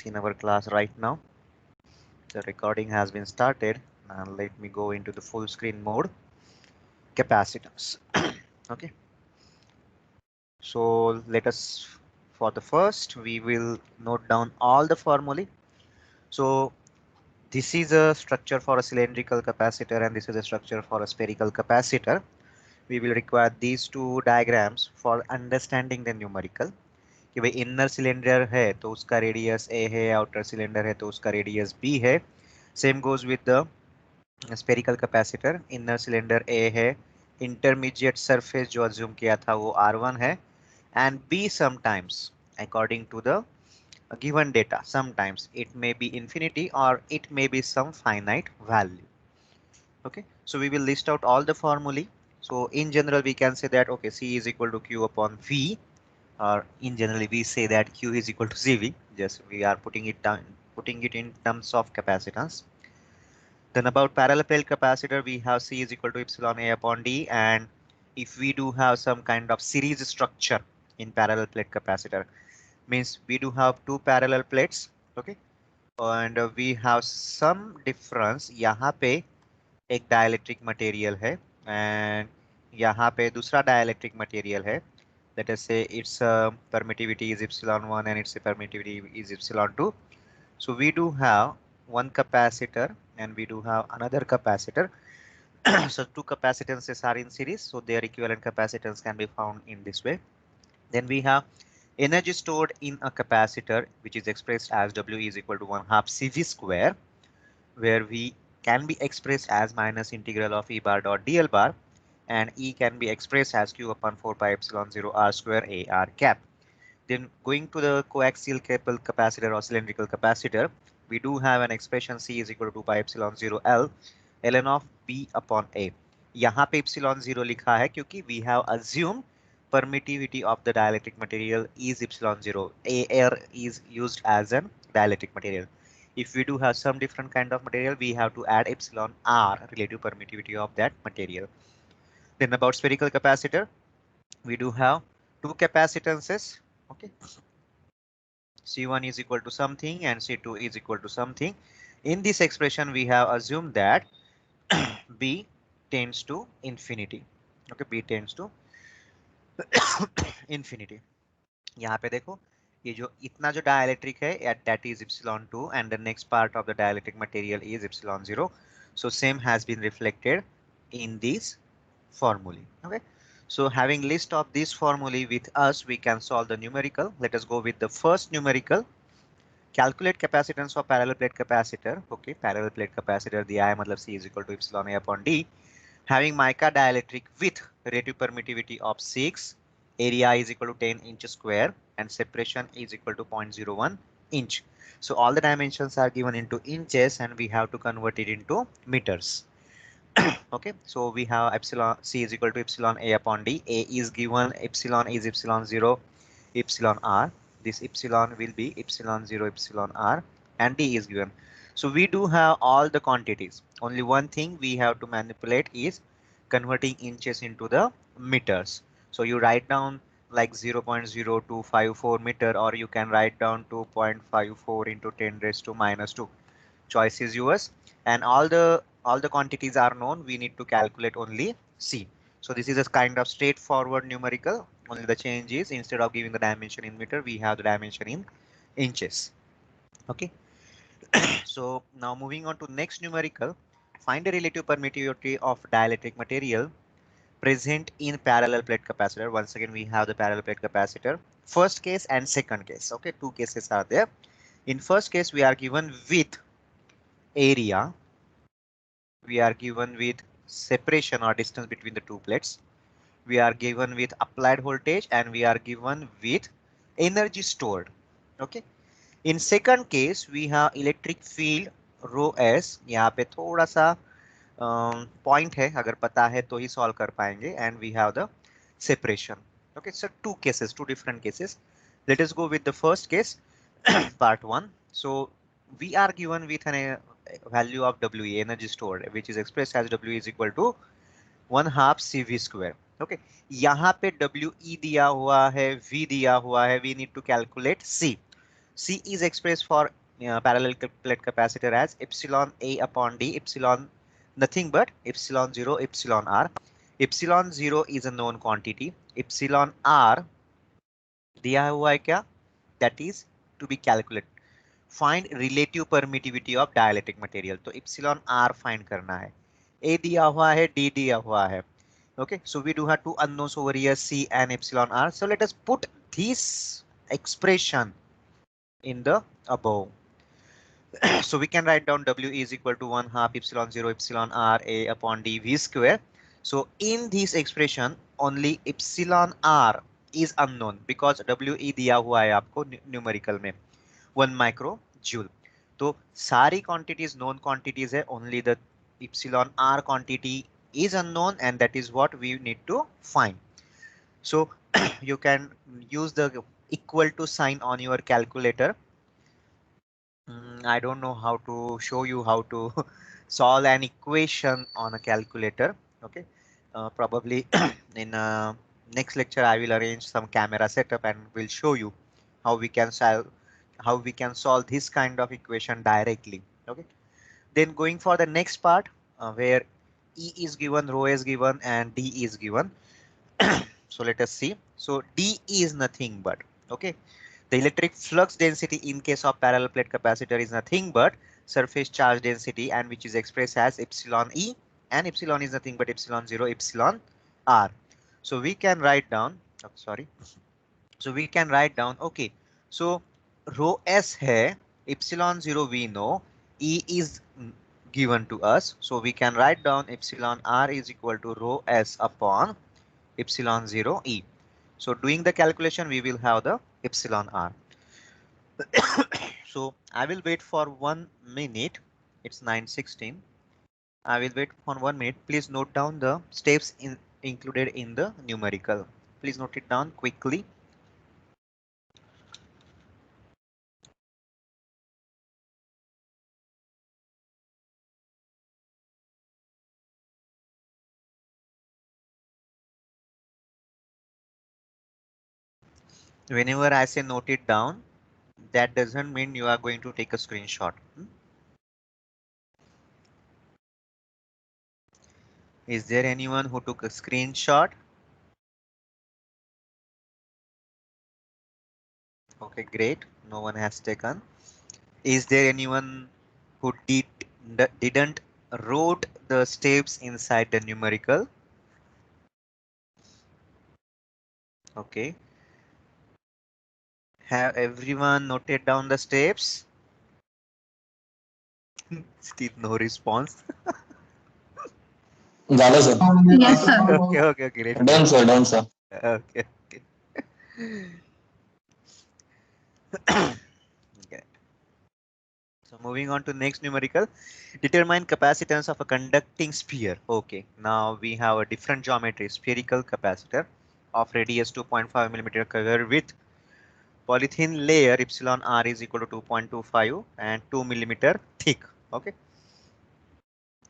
in our class right now. The recording has been started and let me go into the full screen mode. Capacitance. Okay, so let us, for the first, we will note down all the formulae. So this is a structure for a cylindrical capacitor and this is a structure for a spherical capacitor. We will require these two diagrams for understanding the numerical. कि भाई inner cylinder है तो उसका radius ए है, outer cylinder है तो उसका radius b है. Same goes with the spherical capacitor. Inner cylinder a है, इंटरमीडिएट सरफेस जो अज्यूम किया था वो R1 है, and b sometimes according to the given data, sometimes it may be infinity or it may be some finite value. Okay, so we will list out all the formulae. So in general we can say that okay, C is equal to Q upon V, or in generally we say that Q is equal to CV. Just we are putting it down, putting it in terms of capacitance. Then about parallel plate capacitor, we have C is equal to epsilon A upon D, and if we do have some kind of series structure in parallel plate capacitor, means we do have two parallel plates. Okay, and we have some difference. यहाँ पे एक dielectric material है and यहाँ पे दूसरा dielectric material है. Let us say its permittivity is epsilon 1 and its permittivity is epsilon 2. So we do have one capacitor and we do have another capacitor. So two capacitances are in series, so their equivalent capacitance can be found in this way. Then we have energy stored in a capacitor, which is expressed as W is equal to 1/2 CV square, where V can be expressed as minus integral of E bar dot dl bar, and E can be expressed as Q upon 4 pi epsilon 0 R square A R cap. Then going to the coaxial cable capacitor or cylindrical capacitor, we do have an expression C is equal to 2 pi epsilon 0 L ln of B upon A. यहाँ पे epsilon 0 लिखा है क्योंकि we have assumed permittivity of the dielectric material is epsilon 0. Air is used as a dielectric material. If we do have some different kind of material, we have to add epsilon R, relative permittivity of that material. Then about spherical capacitor, we do have two capacitances. Okay, C1 is equal to something and C2 is equal to something. In this expression, we have assumed that B tends to infinity. Okay, B tends to infinity. यहाँ पे देखो ये जो इतना जो dielectric है that is epsilon 2 and the next part of the dielectric material is epsilon 0. So same has been reflected in these formulae. Okay, so having list of these formulae with us, we can solve the numerical. Let us go with the first numerical. Calculate capacitance of parallel plate capacitor. Okay, parallel plate capacitor दिया है मतलब C is equal to epsilon A upon D. Having mica dielectric with relative permittivity of 6, area is equal to 10 inch square, and separation is equal to 0.01 inch. So all the dimensions are given into inches and we have to convert it into meters. Okay, so we have epsilon C is equal to epsilon A upon D. A is given, epsilon is epsilon 0, epsilon R. This epsilon will be epsilon 0, epsilon R, and D is given. So we do have all the quantities. Only one thing we have to manipulate is converting inches into the meters. So you write down like 0.0254 meter, or you can write down 2.54 into 10 raised to minus 2. Choice is yours, and all the quantities are known. We need to calculate only C. So this is a kind of straightforward numerical. Only the change is instead of giving the dimension in meter, we have the dimension in inches. Okay. So now moving on to next numerical, find the relative permittivity of dielectric material present in parallel plate capacitor. Once again, we have the parallel plate capacitor. First case and second case. Okay, two cases are there. In first case, we are given with area. We are given with separation or distance between the two plates. We are given with applied voltage and we are given with energy stored. Okay. In second case, we have electric field rho s. यहाँ पे थोड़ा सा point है, अगर पता है तो ही solve कर पाएंगे, and we have the separation. Okay, so two cases, two different cases. Let us go with the first case, part 1. So we are given with a value of WE, energy stored, which is expressed as W is equal to 1/2 CV square. Okay, यहाँ पे WE दिया हुआ है, V दिया हुआ है, we need to calculate C. C is expressed for parallel plate capacitor as epsilon A upon D, epsilon nothing but epsilon 0 epsilon r. Epsilon 0 is a known quantity, epsilon r दिया हुआ है क्या, that is to be calculated. Find relative permittivity of dielectric material. तो epsilon r find करना है. A दिया हुआ है, D दिया हुआ है. Okay, so we do have two unknowns over here, C and epsilon r. So let us put this expression in the above. So we can write down W is equal to 1 half epsilon 0 epsilon r A upon d v square. So in this expression only epsilon r is unknown because We दिया हुआ है आपको numerical में 1 micro joule. तो सारी quantities known quantities है, only the epsilon r quantity is unknown and that is what we need to find. So you can use the equal to sign on your calculator. I don't know how to show you how to solve an equation on a calculator. Okay, probably in next lecture I will arrange some camera setup and will show you how we can solve this kind of equation directly. Okay, then going for the next part where E is given, rho is given, and D is given. So let us see. So D is nothing but, okay, the electric flux density in case of parallel plate capacitor is nothing but surface charge density, and which is expressed as epsilon E, and epsilon is nothing but epsilon 0 epsilon r. So we can write down, oh, sorry. So we can write down, okay, so rho s hai, epsilon 0 we know, E is given to us. So we can write down epsilon r is equal to rho s upon epsilon 0 E. So doing the calculation, we will have the epsilon r. So I will wait for 1 minute. It's 9:16. I will wait for 1 minute. Please note down the steps included in the numerical. Please note it down quickly. Whenever I say note it down, that doesn't mean you are going to take a screenshot. Is there anyone who took a screenshot? Okay, great. No one has taken. Is there anyone who didn't wrote the steps inside the numerical? Okay. Have everyone noted down the steps? Still no response. झालं sir. Yes, sir. Okay, great. Done sir, done sir. Okay. Okay. So moving on to next numerical, determine capacitance of a conducting sphere. Okay, now we have a different geometry, spherical capacitor of radius 2.5 millimeter covered with polythene layer, epsilon r is equal to 2.25 and 2 millimeter thick. Okay,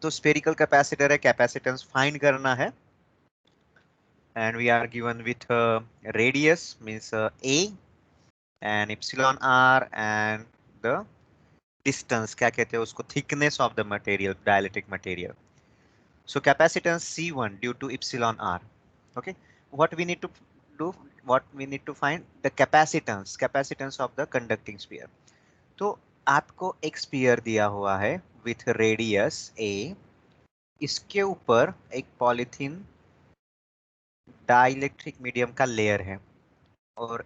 तो spherical capacitor है, capacitance find करना है, and we are given with radius means a and epsilon r and the distance, क्या कहते हैं उसको, thickness of the material, dielectric material. So capacitance C1 due to epsilon r. Okay, what we need to do, what we need to find the capacitance of the conducting sphere. तो आपको एक spear दिया हुआ है with radius a, इसके ऊपर एक polythene dielectric medium का लेयर है और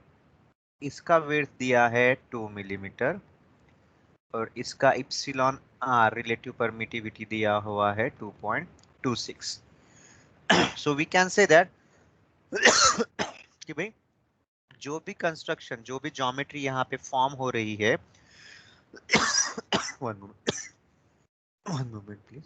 इसका विड्थ दिया है 2 मिलीमीटर और इसका इप्सिलॉन आर रिलेटिव परमिटिविटी दिया हुआ है 2.26. So we can say that कि भाई जो भी कंस्ट्रक्शन, जो भी ज्योमेट्री यहाँ पे फॉर्म हो रही है, one moment please.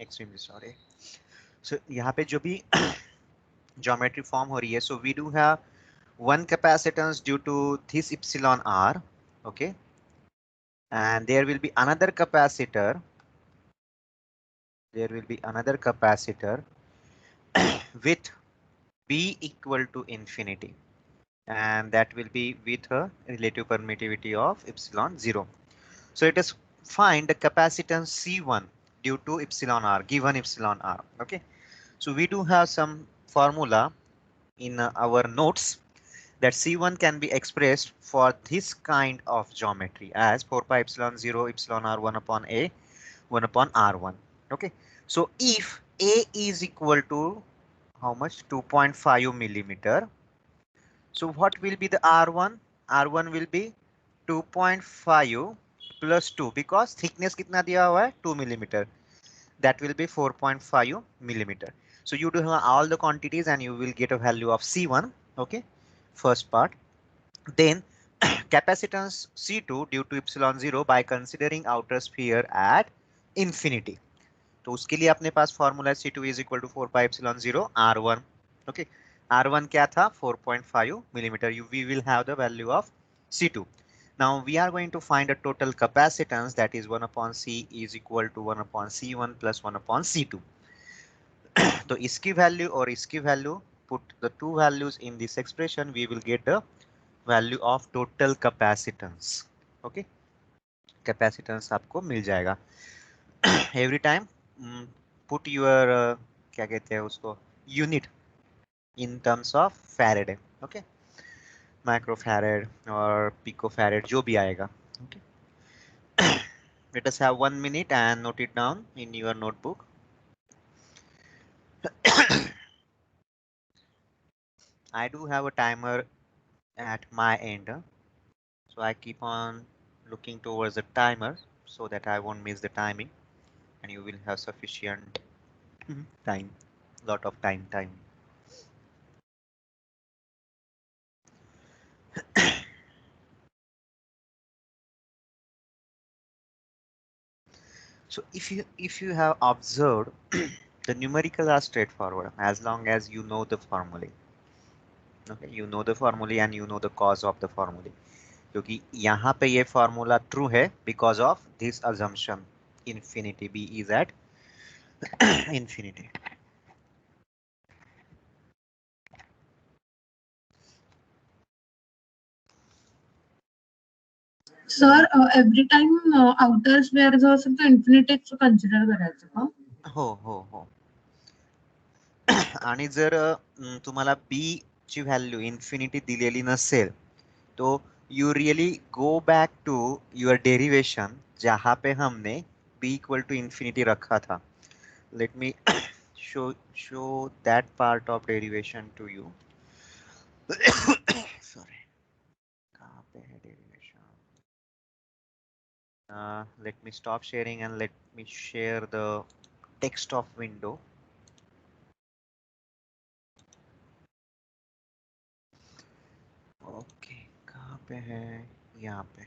Extremely sorry. So यहाँ पे जो भी ज्योमेट्री फॉर्म हो रही है, so we do have one capacitance due to this epsilon r, okay, and there will be another capacitor, with b equal to infinity, and that will be with a relative permittivity of epsilon 0. So it is find the capacitance C1 due to epsilon r, given epsilon r. Okay, so we do have some formula in our notes that C1 can be expressed for this kind of geometry as 4 pi epsilon 0 epsilon r 1 upon a 1 upon r1. Okay, so if a is equal to how much, 2.5 millimeter, so what will be the r1? R1 will be 2.5 plus 2 because thickness कितना दिया हुआ है 2 millimeter, that will be 4.5 millimeter. So you do have all the quantities and you will get a value of C1. Okay, first part. Then capacitance C2 due to epsilon 0 by considering outer sphere at infinity. तो उसके लिए अपने पास formula C2 is equal to 4 pi epsilon 0 R1. Okay, R1 क्या था 4.5 millimeter. We will have the value of C2. Now we are going to find a total capacitance, that is 1 upon C is equal to 1 upon C1 plus 1 upon C2. तो इसकी value और इसकी value, put the two values in this expression, we will get the value of total capacitance. Okay, capacitance आपको मिल जाएगा. Every time put your क्या कहते हैं उसको, unit in terms of Faraday. Okay, microfarad or picofarad जो भी आएगा. Okay, let us have 1 minute and note it down in your notebook. I do have a timer at my end, so I keep on looking towards the timer so that I won't miss the timing and you will have sufficient time, lot of time. So if you have observed, the numerical are straightforward as long as you know the formulae. Okay, you know the formulae and you know the cause of the formulae. क्योंकि यहाँ पे ये formula true है because of this assumption, infinity, b is at infinity. Sir every time outer spare जो असेल तो इन्फिनिटीच consider करायचं का? हो. आणि जर तुम्हाला b ची व्हॅल्यू इन्फिनिटी दिलेली नसेल तो you really go back to your derivation जहां पे हमने b इक्वल टू इन्फिनिटी रखा था. Let me show that part of derivation to you. Sorry, कहाँ पे है derivation? Let me stop sharing and let me share the text of window. Okay, कहाँ पे है? यहाँ पे.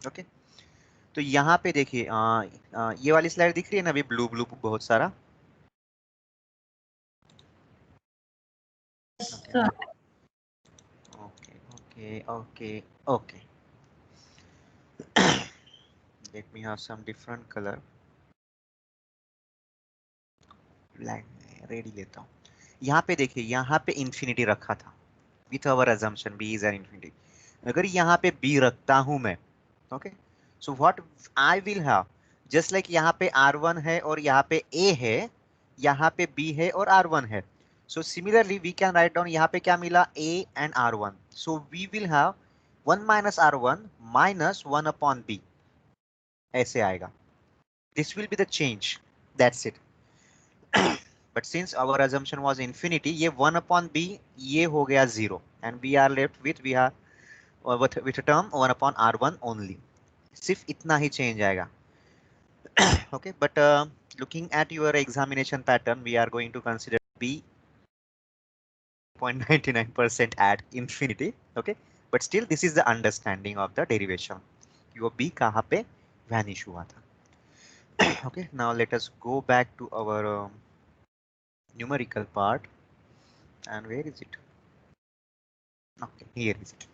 ओके, तो यहाँ पे देखिए ये वाली स्लाइड दिख रही है ना अभी, ब्लू ब्लू बहुत सारा. Okay. Let me have some different color. Black red ही लेता हूँ. यहाँ पे देखिए, यहाँ पे इंफिनिटी रखा था with our assumption b is an infinity. अगर यहाँ पे b रखता हूँ मैं, okay, so what I will have, just like यहाँ पे r1 है और यहाँ पे a है, यहाँ पे b है और r1 है. So similarly we can write down यहाँ पे क्या मिला, a and r1. So we will have 1 minus r1 minus 1 upon b. ऐसे आएगा. This will be the change. That's it. But since our assumption was infinity, ये 1 upon b ये हो गया 0 and we are left with with a term 1 upon r1 only. सिर्फ इतना ही change आएगा. Okay, but looking at your examination pattern, we are going to consider b 0.99% at infinity. Okay, but still this is the understanding of the derivation. your b कहाँ पे vanish हुआ था. Okay, now let us go back to our numerical part. And where is it? Okay, here is it.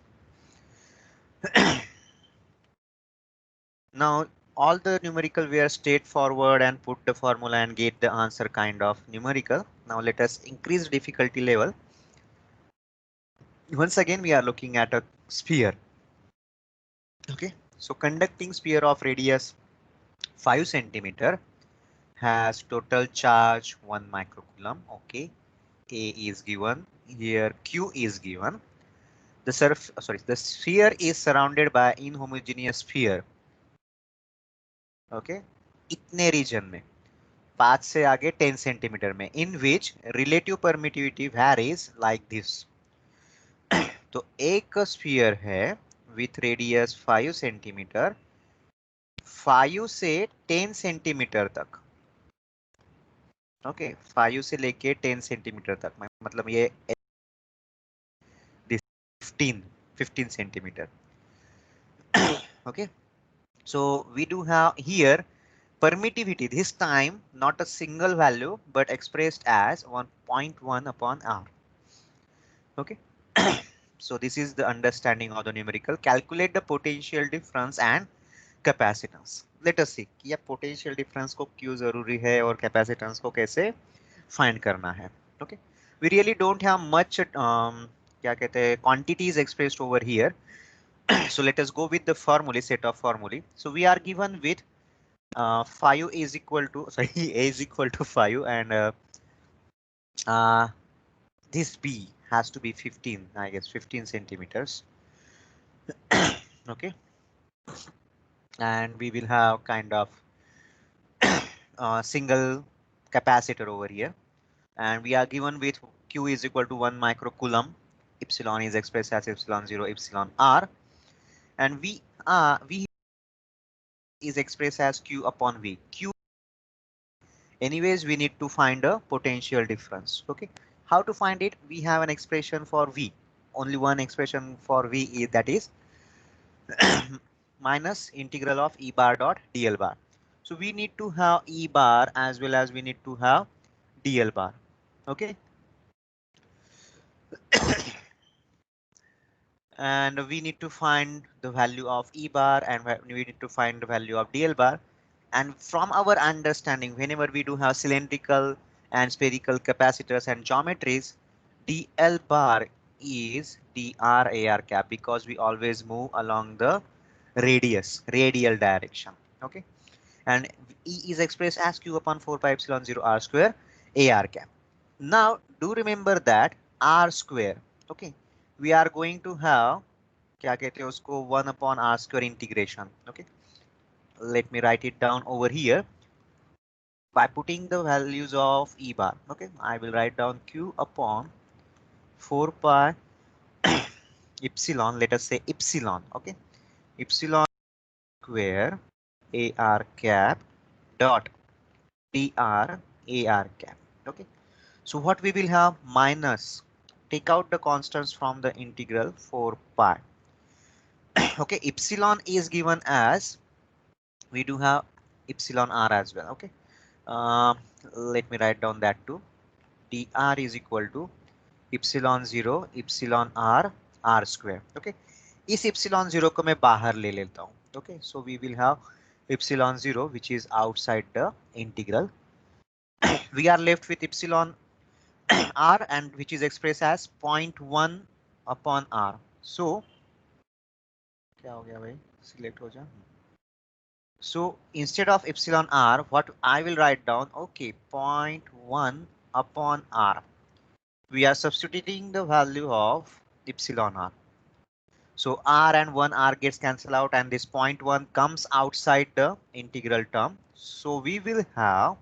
Now all the numerical were straightforward and put the formula and get the answer kind of numerical. Now let us increase difficulty level. Once again we are looking at a sphere. Okay, so conducting sphere of radius 5 centimeter has total charge 1 microcoulomb. Okay, A is given here, Q is given. The sphere is surrounded by inhomogeneous sphere. Okay, इतने reason में 5 से आगे 10 centimetre में, in which relative permittivity varies like this. तो एक sphere है with radius 5 centimetre, 5 से 10 centimetre तक. ओके, 5 से लेके 10 सेंटीमीटर तक, मतलब ये 15 centimetre. Okay, so we do have here permittivity, this time not a single value but expressed as 1.1 upon r. Okay, so this is the understanding of the numerical. Calculate the potential difference and capacitance. Let us see कि ये potential difference को क्यों जरूरी है और capacitance को कैसे find करना है. Okay, we really don't have much क्या कहते हैं quantities expressed over here. So let us go with the formulae, set of formulae. So we are given with 5 is equal to, sorry, A is equal to 5 and this B has to be 15, I guess 15 centimeters. Okay, and we will have kind of single capacitor over here, and we are given with Q is equal to 1 microcoulomb. Epsilon is expressed as epsilon 0 epsilon r, and V is expressed as Q upon V. Q, anyways, we need to find a potential difference. Okay, how to find it? We have an expression for V, only one expression for V is, that is minus integral of E bar dot dl bar. So we need to have E bar as well as we need to have dl bar. Okay, and we need to find the value of E bar and we need to find the value of dl bar. And from our understanding, whenever we do have cylindrical and spherical capacitors and geometries, dl bar is dr ar cap, because we always move along the radial direction. Okay, and E is expressed as Q upon 4 pi epsilon 0 r square ar cap. Now do remember that r square, okay, we are going to have क्या कहते हैं उसको 1 upon r square integration. Okay, let me write it down over here by putting the values of E bar. Okay, I will write down Q upon 4 pi epsilon, let us say epsilon. Okay, epsilon square ar cap dot dr ar cap. Okay, so what we will have, minus, take out the constants from the integral 4 pi. Okay, epsilon is given as, we do have epsilon r as well. Okay, let me write down that too. dr is equal to epsilon 0 epsilon r square. Okay, इस epsilon 0 को मैं बाहर ले लेता हूँ. Okay, so we will have epsilon 0 which is outside the integral. We are left with epsilon r and which is expressed as 0.1 upon r. So क्या हो गया भाई, select हो जा. So instead of epsilon r, what I will write down, okay, 0.1 upon r. We are substituting the value of epsilon r. So r and 1 r gets cancelled out and this 0.1 comes outside the integral term. So we will have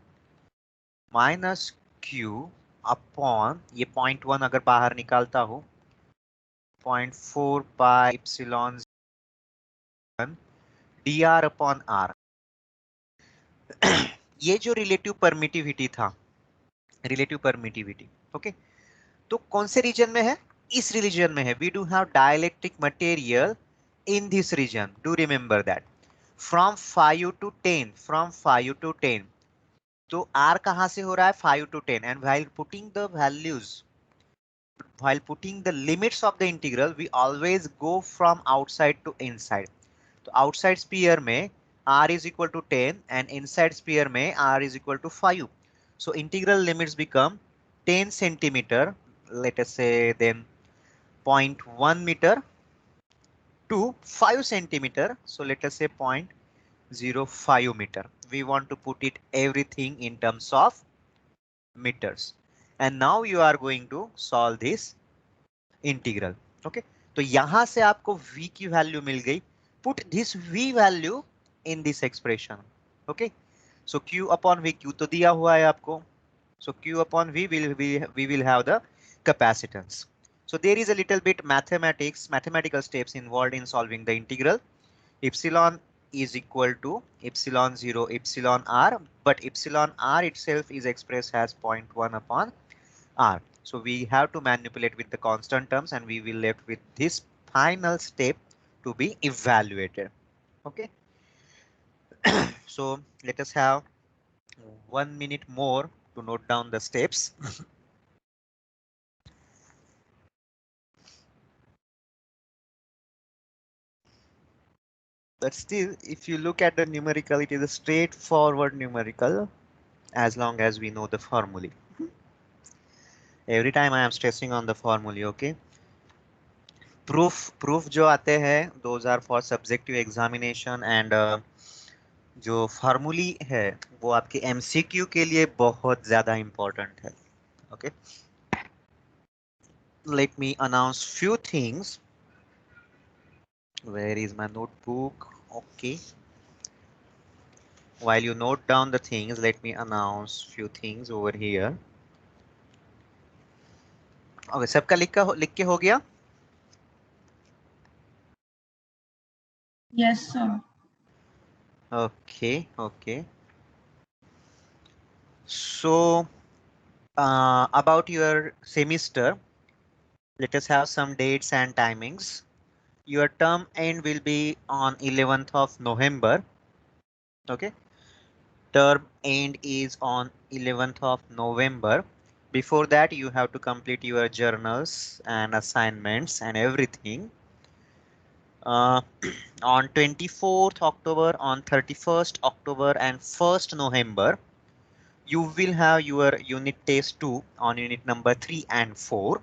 minus q upon, ये 0.1 अगर बाहर निकालता हूँ, 0.4 pi epsilon dr upon r. ये जो relative permittivity था, relative permittivity, okay, तो कौन से रीजन में है? इस रीजन में है. We do have dielectric material in this region, do remember that. From 5 to 10, from 5 to 10, तो r कहां से हो रहा है 5 to 10, and while putting the values, while putting the limits of the integral, we always go from outside to inside. तो outside sphere में r is equal to 10 and inside sphere में r is equal to 5. So integral limits become 10 centimeter, let us say then 0.1 meter to 5 centimeter. So let us say 0.05 meter. We want to put it everything in terms of meters. And now you are going to solve this integral. Okay. तो यहां से आपको v की value मिल गई. Put this v value in this expression. Okay. So q upon v, q तो दिया हुआ है आपको. So q upon v we will have the capacitance. So there is a little bit mathematical steps involved in solving the integral. Epsilon is equal to epsilon 0 epsilon r, but epsilon r itself is expressed as 0.1 upon r. So we have to manipulate with the constant terms, and we will left with this final step to be evaluated. Okay. So let us have 1 minute more to note down the steps. But still, if you look at the numerical, it is a straightforward numerical as long as we know the formulae. Every time I am stressing on the formulae, okay? Proof जो आते हैं, those are for subjective examination, and जो formulae है, वो आपके MCQ के लिए बहुत ज़्यादा important है. Okay? Let me announce few things. Where is my notebook? Okay. While you note down the things, let me announce few things over here. Okay, सबका लिख के हो गया? Yes, sir. Okay, okay. So about your semester, let us have some dates and timings. Your term end will be on 11th of November. Okay. Term end is on 11th of November. Before that, you have to complete your journals and assignments and everything. On 24th October, on 31st October and 1st November, you will have your unit test 2 on unit number 3 and 4.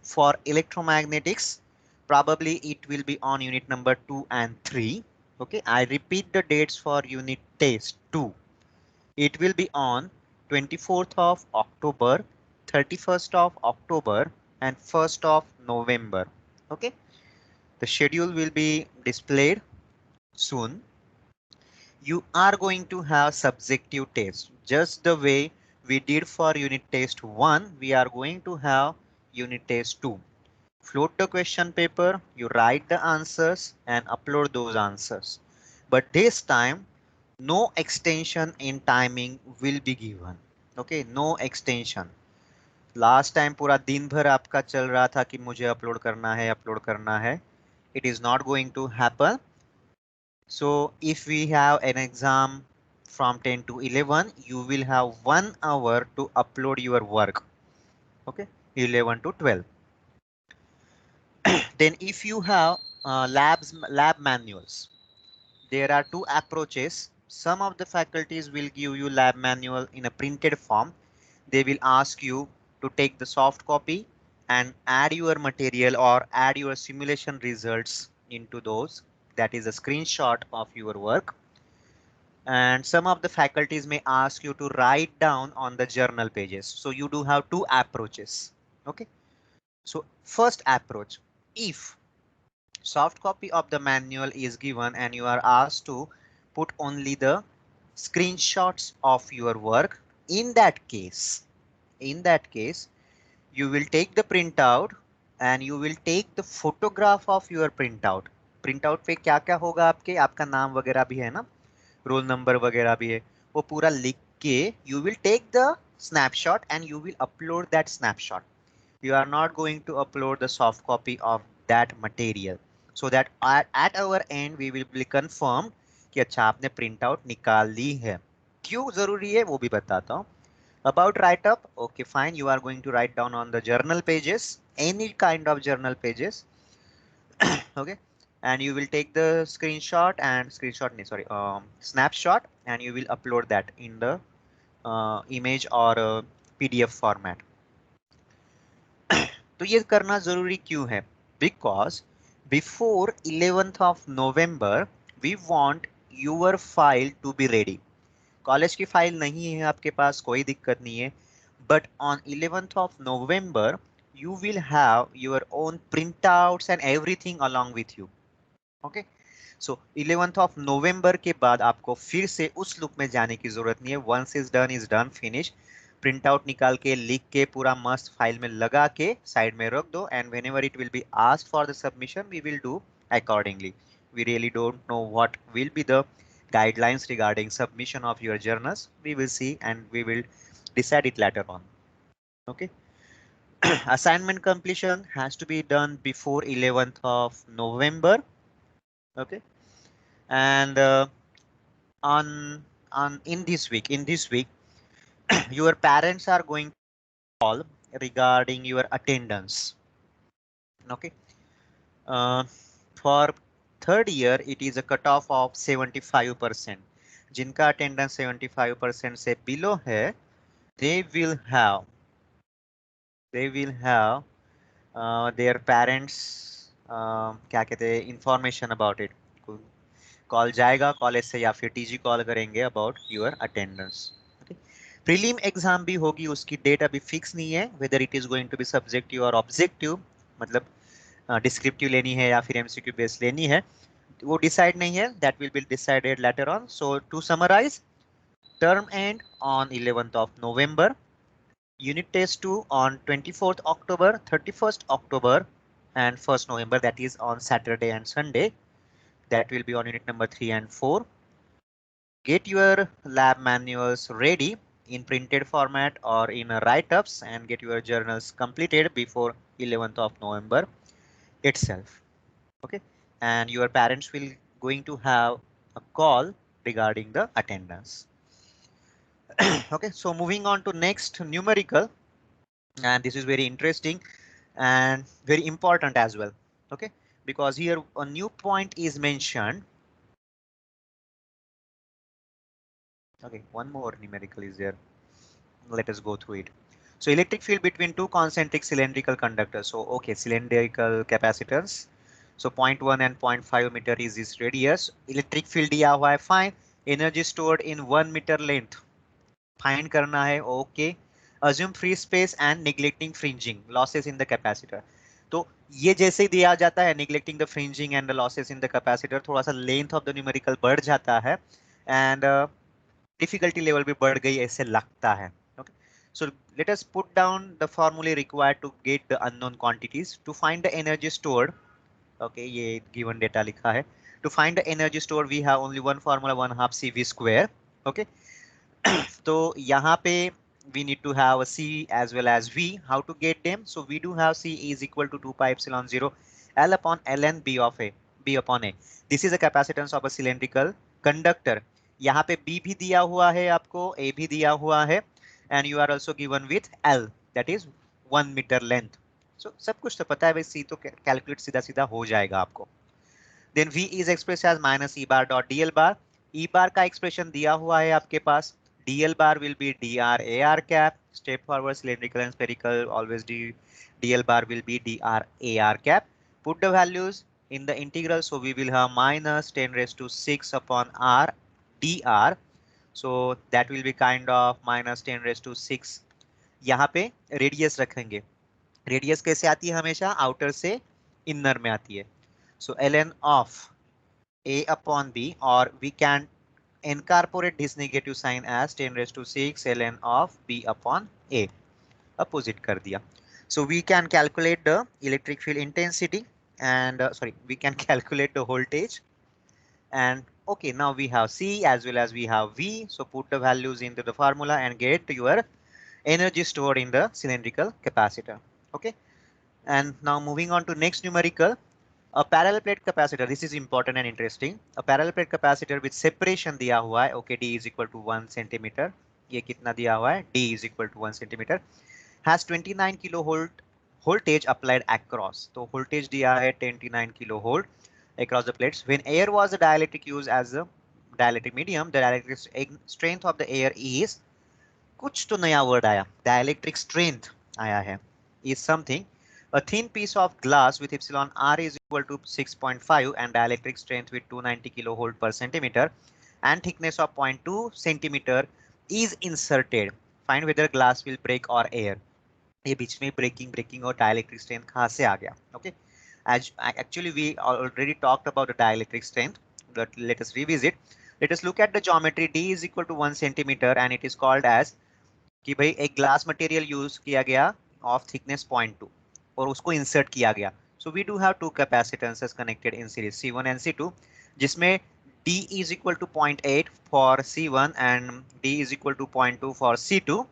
For electromagnetics, probably it will be on unit number 2 and 3. Okay, I repeat the dates for unit test 2. It will be on 24th of October, 31st of October and 1st of November. Okay, the schedule will be displayed soon. You are going to have subjective test just the way we did for unit test 1. We are going to have unit test 2. Float the question paper, you write the answers and upload those answers. But this time, no extension in timing will be given. Okay, no extension. Last time पूरा दिन भर आपका चल रहा था कि मुझे upload करना है. It is not going to happen. So if we have an exam from 10 to 11, you will have 1 hour to upload your work. Okay, 11 to 12. Then if you have lab manuals, there are two approaches. Some of the faculties will give you lab manual in a printed form. They will ask you to take the soft copy and add your material or add your simulation results into those. That is a screenshot of your work. And some of the faculties may ask you to write down on the journal pages. So you do have two approaches. Okay. So first approach, if soft copy of the manual is given and you are asked to put only the screenshots of your work, in that case, you will take the printout and you will take the photograph of your printout. Printout पे क्या क्या होगा आपके, आपका नाम वगैरह भी है ना, रोल नंबर वगैरह भी है, वो पूरा लिख के you will take the snapshot and you will upload that snapshot. You are not going to upload the soft copy of that material, so that at our end we will be confirmed कि अच्छा आपने print out निकाल ली है। क्यों जरूरी है वो भी बताता हूँ। About write up, okay, fine. You are going to write down on the journal pages, any kind of journal pages, okay, and you will take the sorry, snapshot, and you will upload that in the image or PDF format. तो ये करना जरूरी क्यों है? Because before 11th of November, we want your file to be ready. College की file नहीं है आपके पास, कोई दिक्कत नहीं है, but on 11th of November you will have your own print outs and everything along with you. Okay, so 11th of November के बाद आपको फिर से उस लूप में जाने की जरूरत नहीं है। Once is done finish, print out निकाल के लिख के पूरा मस्त फाइल में लगा के साइड में रख दो, and whenever it will be asked for the submission we will do accordingly. We really don't know what will be the guidelines regarding submission of your journals. We will see and we will decide it later on. Okay. Assignment completion has to be done before 11th of November. Okay. And on in this week, your parents are going to call regarding your attendance. Okay. Uh, for third year, it is a cutoff of 75%. जिनका attendance 75% से below है, they will have their parents क्या कहते हैं information about it. Call जाएगा college से या फिर टीजी कॉल करेंगे about your attendance. Okay. Prelim exam भी होगी, उसकी डेट अभी फिक्स नहीं है, whether it is going to be subjective or objective, मतलब डिस्क्रिप्टिव लेनी है या फिर एमसीक्यू बेस लेनी है, वो डिसाइड नहीं है, that will be decided later on. So to summarise, term end on 11th of November, unit test 2 on 24th October, 31st October, and 1st November, that is on Saturday and Sunday. That will be on unit number 3 and 4. Get your lab manuals ready in printed format or in write-ups and get your journals completed before 11th of November itself. Okay, and your parents will going to have a call regarding the attendance. Okay, so moving on to next numerical, and this is very interesting and very important as well. Okay, because here a new point is mentioned. Okay, one more numerical is there. Let us go through it. So electric field between two concentric cylindrical conductors. So okay, cylindrical capacitors. So 0.1 and 0.5 meter is this radius. Electric field दिया हुआ है, fine. Energy stored in 1 meter length. Find करना है, okay. Assume free space and neglecting fringing losses in the capacitor. तो ये जैसे ही दिया जाता है, neglecting the fringing and the losses in the capacitor, थोड़ा सा length of the numerical बढ़ जाता है and difficulty level भी बढ़ गई ऐसे लगता है. Okay. So let us put down the formulae required to get the unknown quantities. To find the energy stored, okay, ये given data लिखा है. To find the energy stored, we have only one formula, 1/2 CV square. Okay. तो यहाँ पे we need to have a C as well as V. How to get them? So we do have C is equal to 2 pi epsilon 0 L upon ln B of A, B upon A. This is the capacitance of a cylindrical conductor. यहाँ पे B भी दिया हुआ है आपको, A भी दिया हुआ है, and you are also given with L, that is 1 meter length. So सब कुछ तो पता है भाई, C तो कैलकुलेट सीधा सीधा हो जाएगा आपको. Then V is expressed as minus E bar dot DL bar. E bar का expression दिया हुआ है आपके पास. DL bar will be dr AR cap. Step forward cylindrical and spherical, always DL bar will be dr AR cap. Put the values in the integral, so we will have minus 10 raised to 6 upon R dr. So that will be kind of minus 10 raised to 6. यहाँ पे radius रखेंगे. Radius कैसे आती है? हमेशा outer से inner में आती है. So ln of A upon B, or we can incorporate this negative sign as 10 raised to 6 ln of B upon A. Opposite कर दिया. So we can calculate the electric field intensity and we can calculate the voltage. And okay, now we have C as well as we have V. So put the values into the formula and get your energy stored in the cylindrical capacitor. Okay. And now moving on to next numerical. A parallel plate capacitor, this is important and interesting. A parallel plate capacitor with separation दिया हुआ है, okay, D is equal to 1 centimeter. ये कितना दिया हुआ है? D is equal to 1 centimeter. Has 29 kilovolt voltage applied across. तो voltage दिया है 29 kilovolt across the plates. When air was the dielectric used as a dielectric medium, the dielectric strength of the air is, कुछ तो नया word आया, dielectric strength आया है, is something. A thin piece of glass with epsilon r is equal to 6.5 and dielectric strength with 290 kilovolt per centimeter and thickness of 0.2 centimeter is inserted. Find whether glass will break or air. ये बीच में breaking और dielectric strength कहाँ से आ गया? Okay. As actually we already talked about the dielectric strength, but let us revisit. Let us look at the geometry. D is equal to 1 centimeter and it is called as कि भाई एक glass material use किया गया of thickness 0.2 और उसको insert किया गया. So we do have two capacitances connected in series C1 and C2, जिसमें D is equal to 0.8 for C1 and D is equal to 0.2 for C2,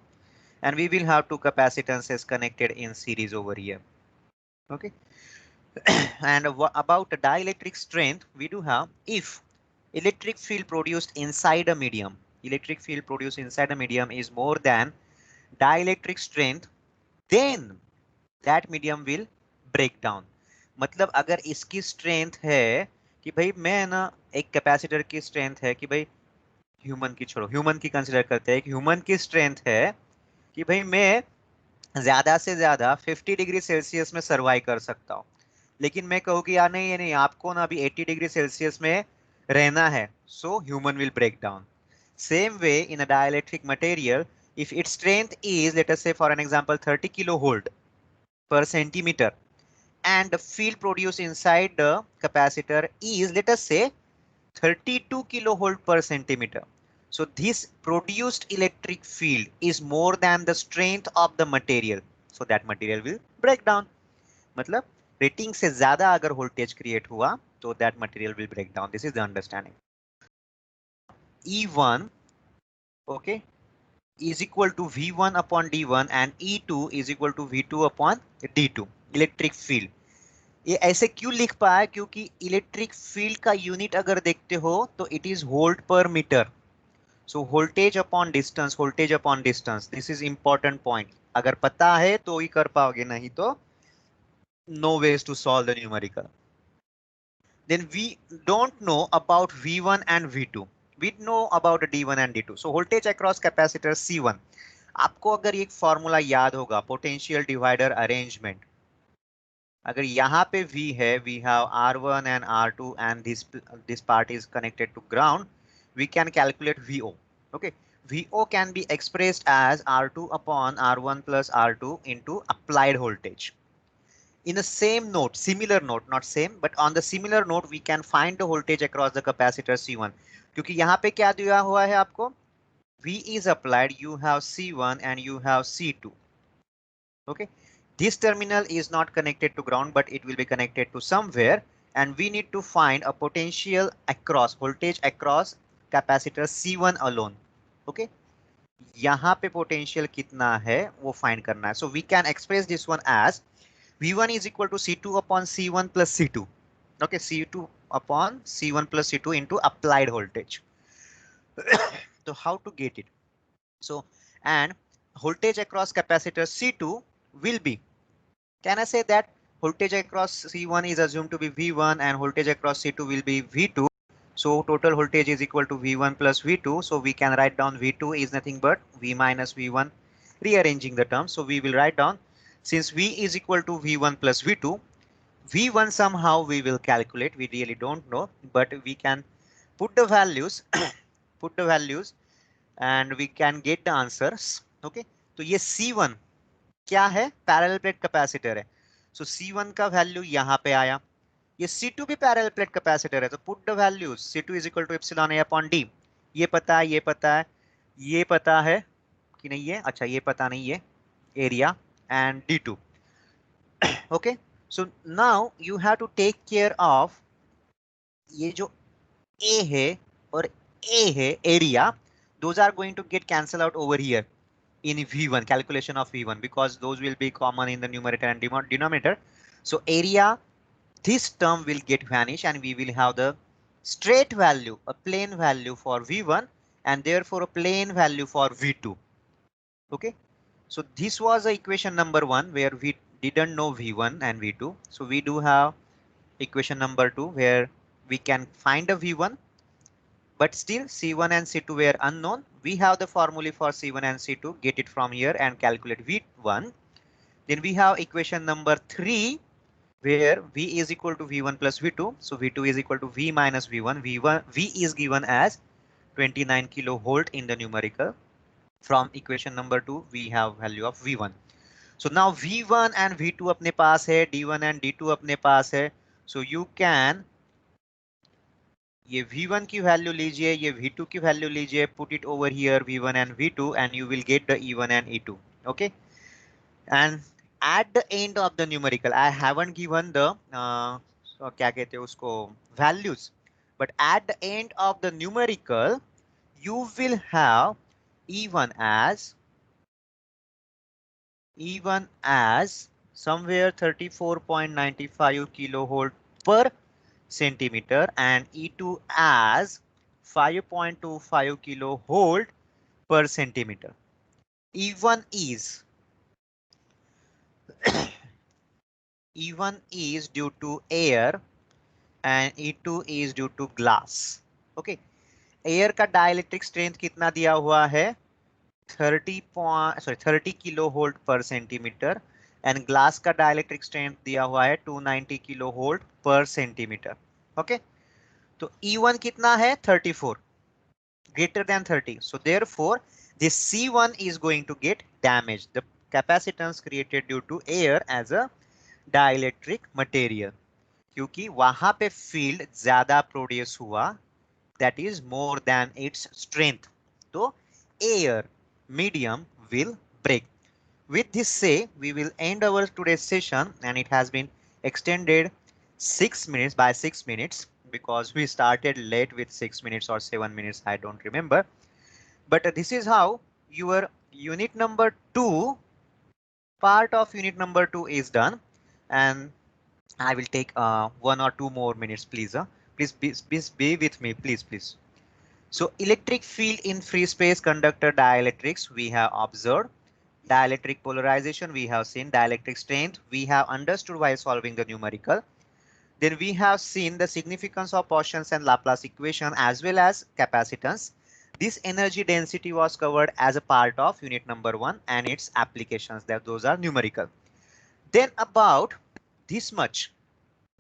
and we will have two capacitances connected in series over here. Okay. And about the dielectric strength, we do have, if electric field produced inside a medium, electric field produced inside a medium is more than dielectric strength, then that medium will break down. मतलब अगर इसकी strength है कि भाई मैं ना, एक capacitor की स्ट्रेंथ है कि भाई ह्यूमन की छोड़ो, ह्यूमन की कंसिडर करते हैं, ह्यूमन की स्ट्रेंथ है कि भाई मैं ज्यादा से ज्यादा 50 डिग्री सेल्सियस में सर्वाइव कर सकता हूँ, लेकिन मैं कहूँ कि यार नहीं, ये नहीं, आपको ना अभी 80 डिग्री सेल्सियस में रहना है, so human will break down. Same way in a dielectric material, if its strength is, let us say for an example, 30 kilovolt per centimeter, and the field produced inside the capacitor is, let us say, 32 kilovolt per centimeter. So this produced electric field is more than the strength of the material. So that material will break down. मतलब rating से ज्यादा अगर voltage create हुआ तो that material will break down. This is the understanding. E1, okay, is equal to V1 upon D1 and E2 is equal to V2 upon D2. Electric field ये ऐसे क्यों लिख पाया? क्योंकि इलेक्ट्रिक फील्ड का unit अगर देखते हो तो it is volt per metre. So voltage upon distance, voltage upon distance, this is important point. अगर पता है तो ही कर पाओगे, नहीं तो no ways to solve the numerical. Then we don't know about V1 and V2. We know about the D1 and D2. So voltage across capacitor C1. आपको अगर एक फॉर्मूला याद होगा, पोटेंशियल डिवाइडर अरेंजमेंट, अगर यहाँ पे V है, we have R1 and R2 and this part is connected to ground, we can calculate VO. Okay, VO can be expressed as R2 upon R1 plus R2 into applied voltage. In the same note, similar note, not same, but on the similar note, we can find the voltage across the capacitor C1. क्योंकि यहाँ पे क्या दिया हुआ है आपको? V is applied, you have C1 and you have C2. Okay, this terminal is not connected to ground, but it will be connected to somewhere, and we need to find a potential across, voltage across capacitor C1 alone. Okay, यहाँ पे potential कितना है वो find करना है. So we can express this one as V1 is equal to C2 upon C1 plus C2. Okay, C2 upon C1 plus C2 into applied voltage. So how to get it? So, and voltage across capacitor C2 will be, can I say that voltage across C1 is assumed to be V1 and voltage across C2 will be V2. So total voltage is equal to V1 plus V2. So we can write down V2 is nothing but V minus V1, rearranging the terms. So we will write down, since V is equal to V1 plus V2, V1 somehow we will calculate, we really don't know, but we can put the values, put the values and we can get the answers. Okay, तो ये C1 क्या है? Parallel plate capacitor है. सो C1 का value यहाँ पे आया. ये C2 भी पैरेलल प्लेट कैपेसिटर है, तो put the values. C2 is equal to epsilon A upon D. ये पता है, ये पता है, ये पता है कि नहीं है? अच्छा, ये पता नहीं है, area and D2. Okay, so now you have to take care of ये जो A है और A है, area, those are going to get cancelled out over here in V1, calculation of V1, because those will be common in the numerator and denominator. So area this term will get vanished and we will have the straight value, a plain value for V1 and therefore a plain value for V2. Okay, so this was the equation number 1 where we didn't know V1 and V2. So we do have equation number 2 where we can find a V1, but still C1 and C2 were unknown. We have the formula for C1 and C2, get it from here and calculate V1. Then we have equation number 3 where V is equal to V1 plus V2. So V2 is equal to V minus V1. V is given as 29 kilovolt in the numerical. From equation number 2 we have value of V1. So now V1 and V2 अपने पास है, D1 and D2 अपने पास है. So you can ये V1 की value लीजिए, ये V2 की value लीजिए, put it over here V1 and V2 and you will get the E1 and E2. Okay, and at the end of the numerical I haven't given the so क्या कहते हैं उसको values, but at the end of the numerical you will have E1 as somewhere 34.95 kilovolt per centimeter and E2 as 5.25 kilovolt per centimeter. E1 is E1 is due to air and E2 is due to glass. Okay, air का dielectric strength कितना दिया हुआ है 30 kilovolt पर centimetre and glass का dielectric strength दिया हुआ है 290 किलोवोल्ट पर सेंटीमीटर. ओके, तो E1 कितना है 34 greater than 30. So therefore this C1 is going to get damaged. The capacitance created due to air as a dielectric material. क्योंकि वहां पे फील्ड ज्यादा प्रोड्यूस हुआ, that is more than its strength. So air medium will break. With this say, we will end our today's session and it has been extended 6 minutes by 6 minutes because we started late with 6 minutes or 7 minutes. I don't remember. But this is how your unit number 2, part of unit number 2 is done. And I will take 1 or 2 more minutes, please. Please be with me, please. So electric field in free space conductor dielectrics we have observed. Dielectric polarization we have seen. Dielectric strength we have understood while solving the numerical. Then we have seen the significance of portions and Laplace equation as well as capacitance. This energy density was covered as a part of unit number 1 and its applications, that those are numerical. Then about this much,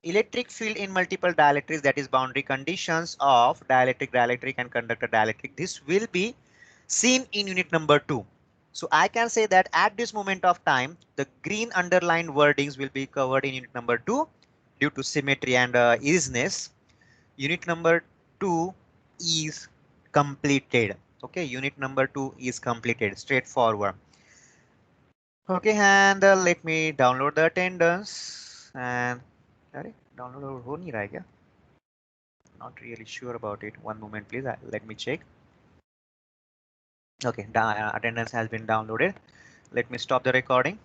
electric field in multiple dielectrics, that is boundary conditions of dielectric and conductor dielectric, this will be seen in unit number 2. So I can say that at this moment of time the green underlined wordings will be covered in unit number 2 due to symmetry and easiness. Unit number 2 is completed. Okay, unit number 2 is completed, straightforward. Okay, and let me download the attendance and download हो नहीं रहा है क्या? Not really sure about it. One moment, please. Let me check. Okay, attendance has been downloaded. Let me stop the recording.